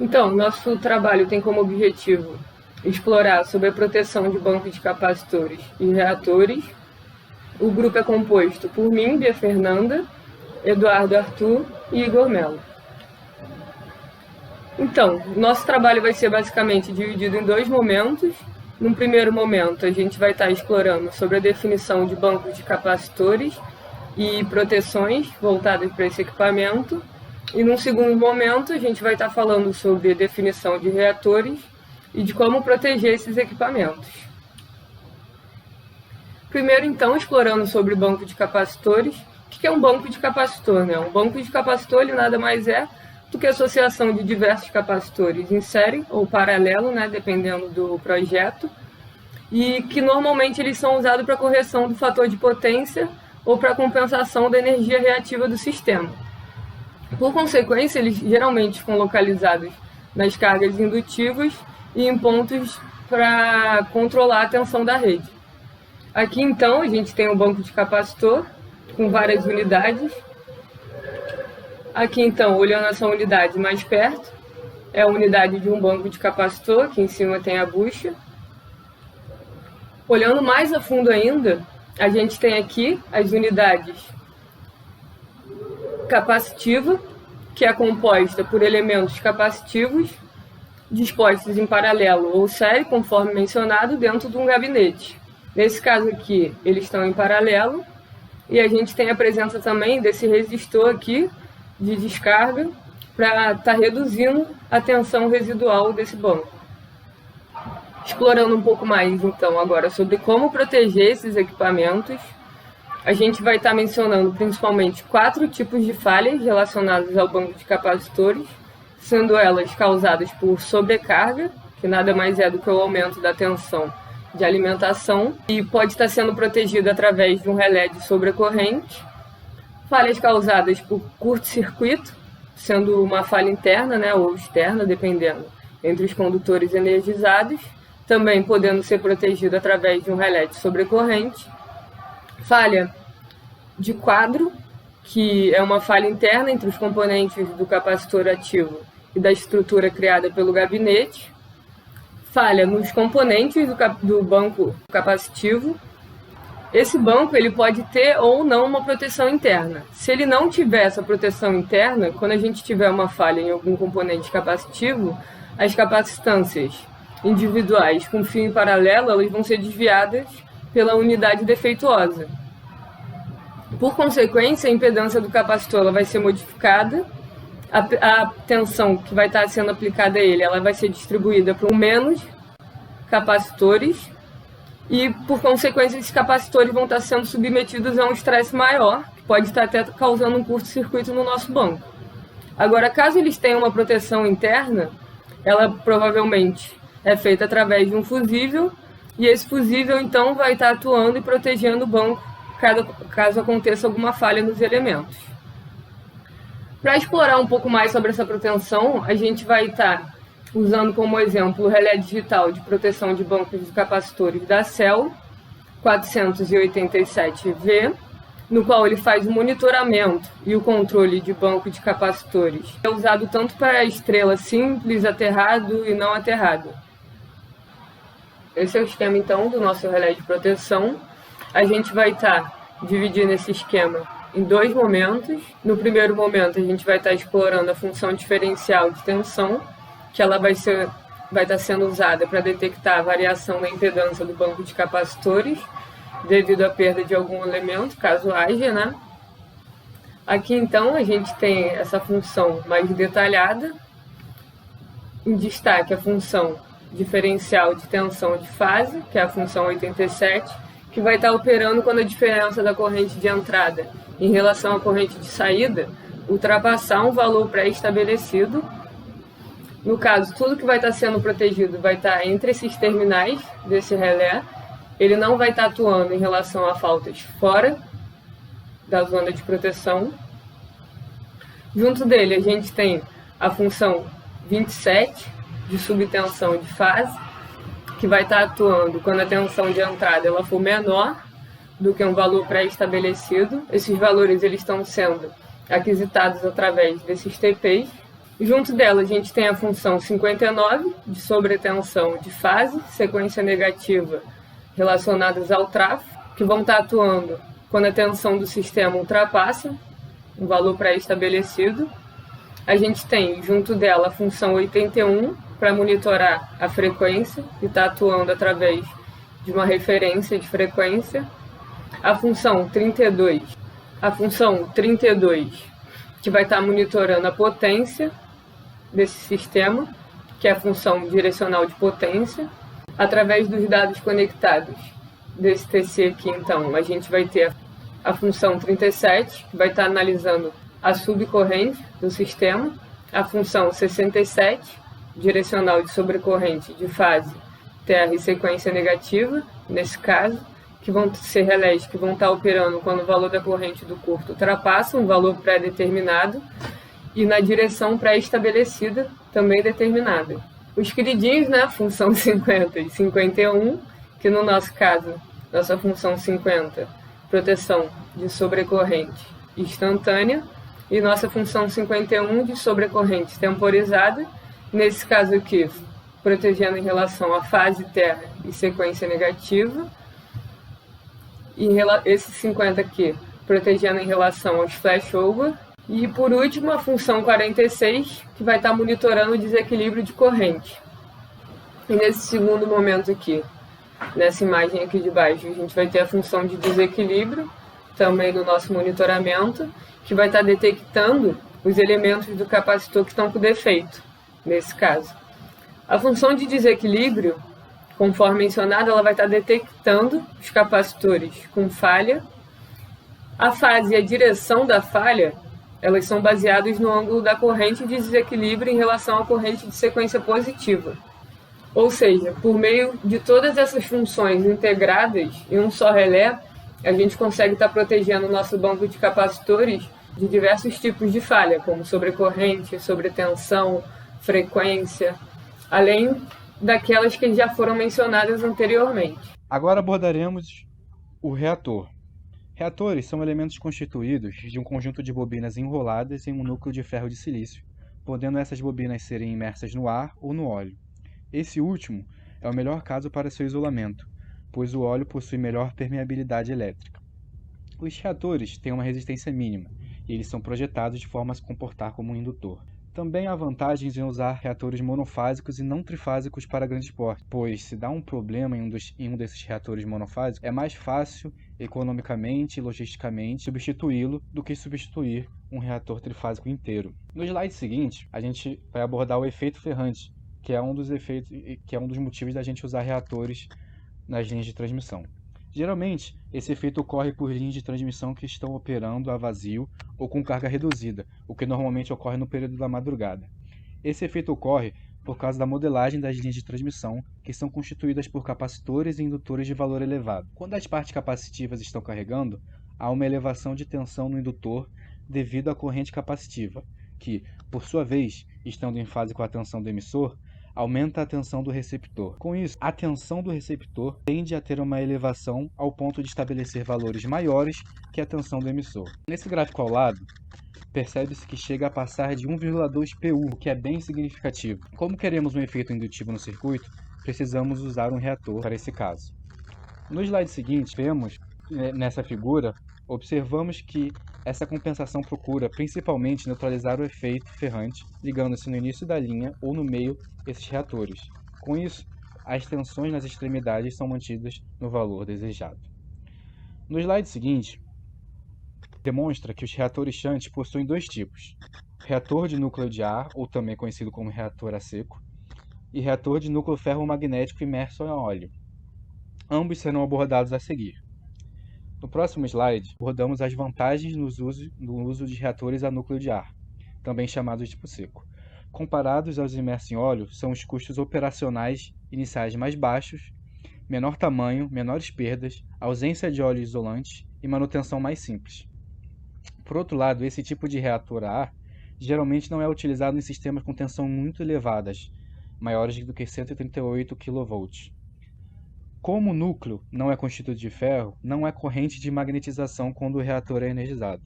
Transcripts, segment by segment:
Então, nosso trabalho tem como objetivo explorar sobre a proteção de bancos de capacitores e reatores. O grupo é composto por mim, Bia Fernanda, Eduardo Arthur e Igor Melo. Então, nosso trabalho vai ser basicamente dividido em dois momentos. Num primeiro momento, a gente vai estar explorando sobre a definição de bancos de capacitores e proteções voltadas para esse equipamento. E num segundo momento, a gente vai estar falando sobre a definição de reatores e de como proteger esses equipamentos. Primeiro, então, explorando sobre o banco de capacitores. O que é um banco de capacitor, né? Um banco de capacitor ele nada mais é do que a associação de diversos capacitores em série ou paralelo, né, dependendo do projeto, e que normalmente eles são usados para correção do fator de potência ou para compensação da energia reativa do sistema. Por consequência, eles geralmente ficam localizados nas cargas indutivas e em pontos para controlar a tensão da rede. Aqui, então, a gente tem um banco de capacitor com várias unidades. Aqui, então, olhando essa unidade mais perto, é a unidade de um banco de capacitor, que em cima tem a bucha. Olhando mais a fundo ainda, a gente tem aqui as unidades capacitiva, que é composta por elementos capacitivos dispostos em paralelo ou série, conforme mencionado, dentro de um gabinete. Nesse caso aqui, eles estão em paralelo, e a gente tem a presença também desse resistor aqui de descarga para estar reduzindo a tensão residual desse banco. Explorando um pouco mais, então, agora sobre como proteger esses equipamentos, a gente vai estar mencionando principalmente 4 tipos de falhas relacionadas ao banco de capacitores, sendo elas causadas por sobrecarga, que nada mais é do que o aumento da tensão de alimentação, e pode estar sendo protegida através de um relé de sobrecorrente. Falhas causadas por curto-circuito, sendo uma falha interna, né, ou externa, dependendo, entre os condutores energizados, também podendo ser protegida através de um relé de sobrecorrente. Falha de quadro, que é uma falha interna entre os componentes do capacitor ativo e da estrutura criada pelo gabinete. Falha nos componentes do banco capacitivo. Esse banco ele pode ter ou não uma proteção interna. Se ele não tiver essa proteção interna, quando a gente tiver uma falha em algum componente capacitivo, as capacitâncias individuais com fio em paralelo elas vão ser desviadas pela unidade defeituosa. Por consequência, a impedância do capacitor ela vai ser modificada, a tensão que vai estar sendo aplicada a ele ela vai ser distribuída para menos capacitores, e, por consequência, esses capacitores vão estar sendo submetidos a um estresse maior, que pode estar até causando um curto-circuito no nosso banco. Agora, caso eles tenham uma proteção interna, ela provavelmente é feita através de um fusível, e esse fusível, então, vai estar atuando e protegendo o banco caso aconteça alguma falha nos elementos. Para explorar um pouco mais sobre essa proteção, a gente vai estar usando como exemplo o relé digital de proteção de bancos de capacitores da CEL 487V, no qual ele faz o monitoramento e o controle de banco de capacitores. É usado tanto para estrela simples, aterrado e não aterrado. Esse é o esquema, então, do nosso relé de proteção. A gente vai estar dividindo esse esquema em dois momentos. No primeiro momento, a gente vai estar explorando a função diferencial de tensão, que ela vai estar sendo usada para detectar a variação da impedância do banco de capacitores devido à perda de algum elemento, caso haja, né? Aqui, então, a gente tem essa função mais detalhada. Em destaque, a função diferencial de tensão de fase, que é a função 87, que vai estar operando quando a diferença da corrente de entrada em relação à corrente de saída ultrapassar um valor pré-estabelecido. No caso, tudo que vai estar sendo protegido vai estar entre esses terminais desse relé. Ele não vai estar atuando em relação a faltas fora da zona de proteção. Junto dele, a gente tem a função 27, de subtensão de fase, que vai estar atuando quando a tensão de entrada ela for menor do que um valor pré-estabelecido. Esses valores eles estão sendo aquisitados através desses TPs. Junto dela, a gente tem a função 59, de sobretensão de fase, sequência negativa relacionadas ao tráfego, que vão estar atuando quando a tensão do sistema ultrapassa um valor pré-estabelecido. A gente tem, junto dela, a função 81, para monitorar a frequência, que está atuando através de uma referência de frequência. A função 32, que vai estar monitorando a potência desse sistema, que é a função direcional de potência. Através dos dados conectados desse TC aqui, então, a gente vai ter a função 37, que vai estar analisando a subcorrente do sistema, a função 67, direcional de sobrecorrente de fase, terra e sequência negativa, nesse caso, que vão ser relés que vão estar operando quando o valor da corrente do curto ultrapassa um valor pré-determinado e na direção pré-estabelecida, também determinada. Os queridinhos, né, função 50 e 51, que no nosso caso, nossa função 50, proteção de sobrecorrente instantânea, e nossa função 51 de sobrecorrente temporizada, nesse caso aqui, protegendo em relação à fase terra e sequência negativa, e esse 50 aqui, protegendo em relação aos flashover, e por último a função 46, que vai estar monitorando o desequilíbrio de corrente. E nesse segundo momento aqui, nessa imagem aqui de baixo, a gente vai ter a função de desequilíbrio, também no nosso monitoramento, que vai estar detectando os elementos do capacitor que estão com defeito, nesse caso. A função de desequilíbrio, conforme mencionado, ela vai estar detectando os capacitores com falha. A fase e a direção da falha, elas são baseadas no ângulo da corrente de desequilíbrio em relação à corrente de sequência positiva. Ou seja, por meio de todas essas funções integradas em um só relé, a gente consegue estar protegendo o nosso banco de capacitores de diversos tipos de falha, como sobrecorrente, sobretensão, frequência, além daquelas que já foram mencionadas anteriormente. Agora abordaremos o reator. Reatores são elementos constituídos de um conjunto de bobinas enroladas em um núcleo de ferro de silício, podendo essas bobinas serem imersas no ar ou no óleo. Esse último é o melhor caso para seu isolamento, pois o óleo possui melhor permeabilidade elétrica. Os reatores têm uma resistência mínima, e eles são projetados de forma a se comportar como um indutor. Também há vantagens em usar reatores monofásicos e não trifásicos para grande porte, pois se dá um problema em um desses reatores monofásicos, é mais fácil, economicamente e logisticamente, substituí-lo do que substituir um reator trifásico inteiro. No slide seguinte, a gente vai abordar o efeito Ferrante, que é um dos motivos da gente usar reatores nas linhas de transmissão. Geralmente, esse efeito ocorre por linhas de transmissão que estão operando a vazio ou com carga reduzida, o que normalmente ocorre no período da madrugada. Esse efeito ocorre por causa da modelagem das linhas de transmissão, que são constituídas por capacitores e indutores de valor elevado. Quando as partes capacitivas estão carregando, há uma elevação de tensão no indutor devido à corrente capacitiva, que, por sua vez, estando em fase com a tensão do emissor, aumenta a tensão do receptor. Com isso, a tensão do receptor tende a ter uma elevação ao ponto de estabelecer valores maiores que a tensão do emissor. Nesse gráfico ao lado, percebe-se que chega a passar de 1,2 PU, o que é bem significativo. Como queremos um efeito indutivo no circuito, precisamos usar um reator para esse caso. No slide seguinte, vemos, nessa figura, observamos que essa compensação procura principalmente neutralizar o efeito Ferrante, ligando-se no início da linha ou no meio esses reatores. Com isso, as tensões nas extremidades são mantidas no valor desejado. No slide seguinte, demonstra que os reatores shunt possuem dois tipos: reator de núcleo de ar, ou também conhecido como reator a seco, e reator de núcleo ferromagnético imerso a óleo. Ambos serão abordados a seguir. No próximo slide, abordamos as vantagens no uso de reatores a núcleo de ar, também chamados de tipo seco. Comparados aos imersos em óleo, são os custos operacionais iniciais mais baixos, menor tamanho, menores perdas, ausência de óleo isolante e manutenção mais simples. Por outro lado, esse tipo de reator a ar geralmente não é utilizado em sistemas com tensão muito elevadas, maiores do que 138 kV. Como o núcleo não é constituído de ferro, não há corrente de magnetização quando o reator é energizado.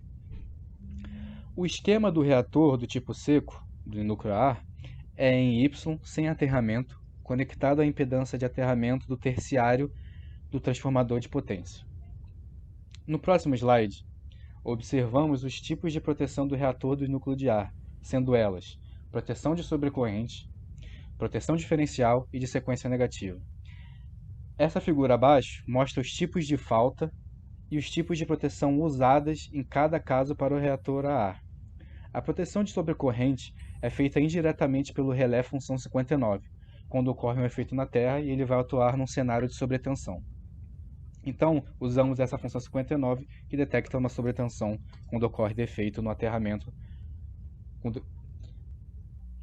O esquema do reator do tipo seco do núcleo A é em Y sem aterramento, conectado à impedância de aterramento do terciário do transformador de potência. No próximo slide, observamos os tipos de proteção do reator do núcleo de ar, sendo elas proteção de sobrecorrente, proteção diferencial e de sequência negativa. Essa figura abaixo mostra os tipos de falta e os tipos de proteção usadas em cada caso para o reator a ar. A proteção de sobrecorrente é feita indiretamente pelo relé função 59, quando ocorre um efeito na Terra e ele vai atuar num cenário de sobretensão. Então, usamos essa função 59 que detecta uma sobretensão quando ocorre defeito no aterramento.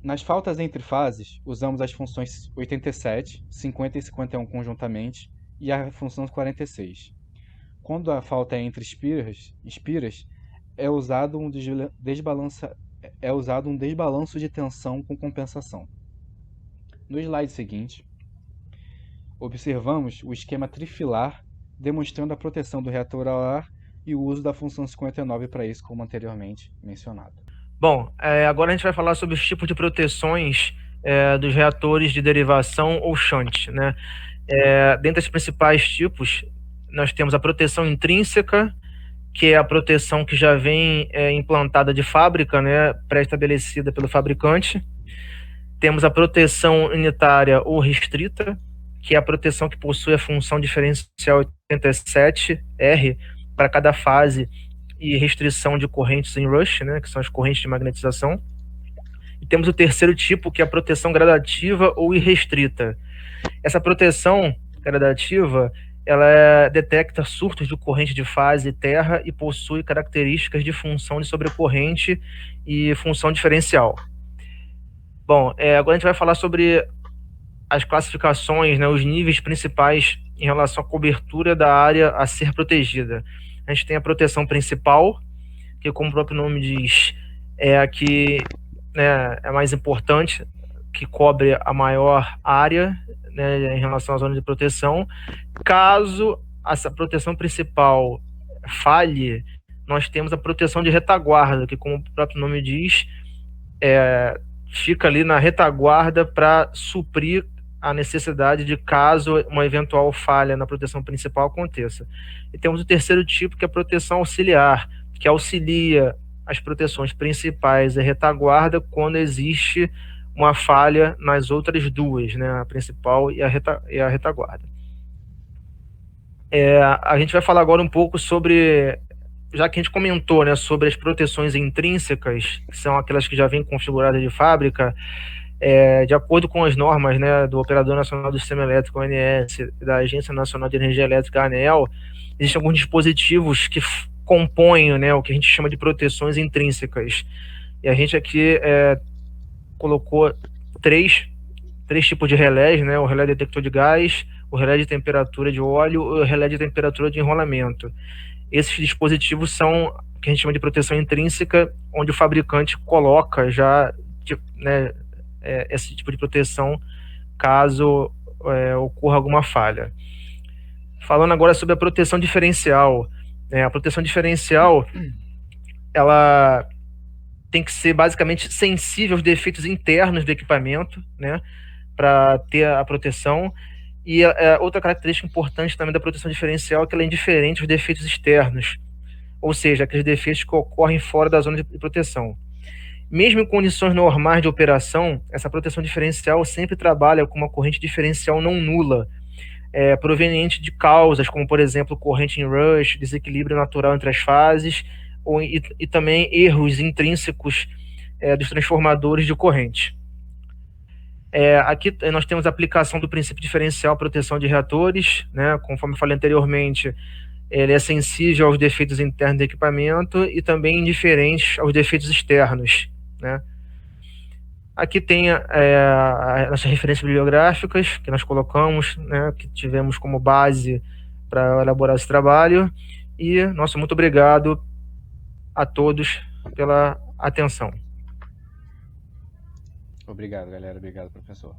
Nas faltas entre fases, usamos as funções 87, 50 e 51 conjuntamente e a função 46. Quando a falta é entre espiras, é usado um desbalanço de tensão com compensação. No slide seguinte, observamos o esquema trifilar demonstrando a proteção do reator ao ar e o uso da função 59 para isso, como anteriormente mencionado. Bom, agora a gente vai falar sobre os tipos de proteções dos reatores de derivação ou shunt, né? Dentre os principais tipos, nós temos a proteção intrínseca, que é a proteção que já vem implantada de fábrica, né, pré-estabelecida pelo fabricante. Temos a proteção unitária ou restrita, que é a proteção que possui a função diferencial 87R para cada fase e restrição de correntes em rush, né, que são as correntes de magnetização. E temos o terceiro tipo, que é a proteção gradativa ou irrestrita. Essa proteção gradativa, ela detecta surtos de corrente de fase e terra e possui características de função de sobrecorrente e função diferencial. Bom, agora a gente vai falar sobre as classificações, né, os níveis principais em relação à cobertura da área a ser protegida. A gente tem a proteção principal, que, como o próprio nome diz, é a que, né, é mais importante, que cobre a maior área, né, em relação à zona de proteção. Caso essa proteção principal falhe, nós temos a proteção de retaguarda, que, como o próprio nome diz, fica ali na retaguarda para suprir a necessidade de caso uma eventual falha na proteção principal aconteça. E temos o terceiro tipo, que é a proteção auxiliar, que auxilia as proteções principais e retaguarda quando existe uma falha nas outras duas, né, a principal e a retaguarda. A gente vai falar agora um pouco sobre, já que a gente comentou, né, sobre as proteções intrínsecas, que são aquelas que já vêm configuradas de fábrica, de acordo com as normas, né, do Operador Nacional do Sistema Elétrico, ONS, da Agência Nacional de Energia Elétrica, ANEEL, existem alguns dispositivos que compõem, né, o que a gente chama de proteções intrínsecas. E a gente aqui colocou três tipos de relés, né, o relé detector de gás, o relé de temperatura de óleo e o relé de temperatura de enrolamento. Esses dispositivos são o que a gente chama de proteção intrínseca, onde o fabricante coloca já, né, esse tipo de proteção caso ocorra alguma falha. Falando agora sobre a proteção diferencial. A proteção diferencial, ela tem que ser basicamente sensível aos defeitos internos do equipamento, né, para ter a proteção. E outra característica importante também da proteção diferencial é que ela é indiferente aos defeitos externos, ou seja, aqueles defeitos que ocorrem fora da zona de proteção. Mesmo em condições normais de operação, essa proteção diferencial sempre trabalha com uma corrente diferencial não nula, proveniente de causas como, por exemplo, corrente em rush, desequilíbrio natural entre as fases, e também erros intrínsecos dos transformadores de corrente. Aqui nós temos a aplicação do princípio diferencial proteção de reatores, né, conforme eu falei anteriormente, ele é sensível aos defeitos internos do equipamento e também indiferente aos defeitos externos, né. Aqui tem as nossas referências bibliográficas que nós colocamos, né, que tivemos como base para elaborar esse trabalho. E, nosso muito obrigado a todos pela atenção. Obrigado, galera. Obrigado, professor.